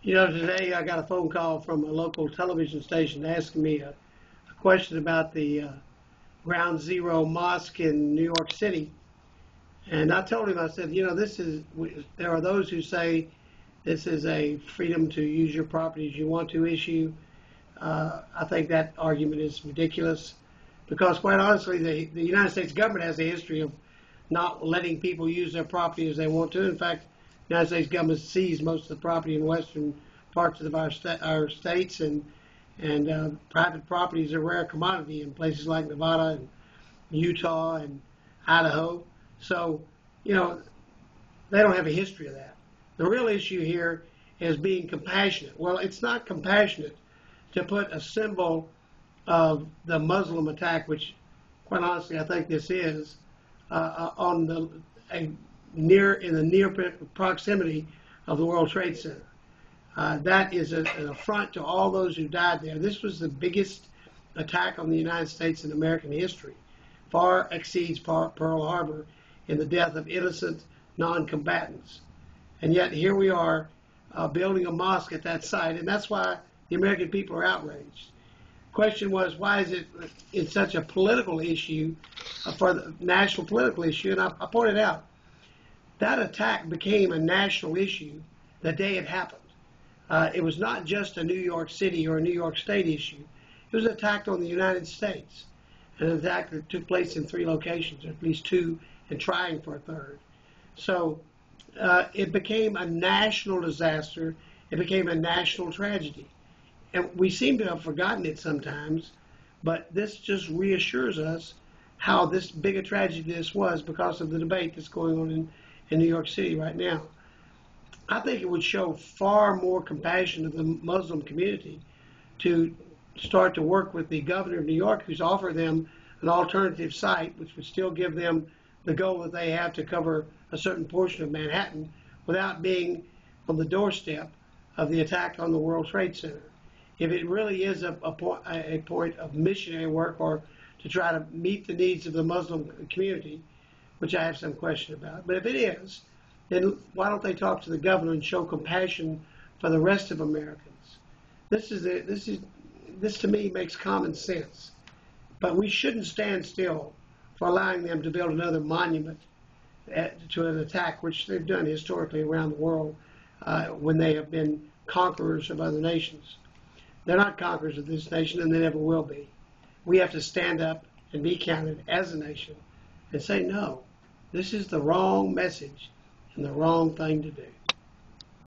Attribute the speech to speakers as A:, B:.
A: You know, today I got a phone call from a local television station asking me a question about the Ground Zero Mosque in New York City. And I told him, I said, you know, there are those who say this is a freedom to use your property as you want to issue. I think that argument is ridiculous because, quite honestly, the United States government has a history of not letting people use their property as they want to. In fact, the United States government seized most of the property in western parts of our states, and private property is a rare commodity in places like Nevada and Utah and Idaho. So, you know, they don't have a history of that. The real issue here is being compassionate. Well, it's not compassionate to put a symbol of the Muslim attack, which, quite honestly, I think this is, in the near proximity of the World Trade Center. That is an affront to all those who died there. This was the biggest attack on the United States in American history. Far exceeds Pearl Harbor in the death of innocent non-combatants. And yet here we are building a mosque at that site, and that's why the American people are outraged. The question was, why is it's such a political issue, for the national political issue? And I pointed out, that attack became a national issue the day it happened. It was not just a New York City or a New York State issue. It was an attack on the United States, an attack that took place in 3 locations, or at least 2, and trying for a 3rd. So it became a national disaster. It became a national tragedy. And we seem to have forgotten it sometimes, but this just reassures us how this big a tragedy this was because of the debate that's going on in New York City right now. I think it would show far more compassion of the Muslim community to start to work with the governor of New York, who's offered them an alternative site, which would still give them the goal that they have to cover a certain portion of Manhattan without being on the doorstep of the attack on the World Trade Center. If it really is a point of missionary work or to try to meet the needs of the Muslim community, which I have some question about, but if it is, then why don't they talk to the governor and show compassion for the rest of Americans? This to me makes common sense. But we shouldn't stand still for allowing them to build another monument to an attack, which they've done historically around the world when they have been conquerors of other nations. They're not conquerors of this nation, and they never will be. We have to stand up and be counted as a nation and say, no, this is the wrong message and the wrong thing to do.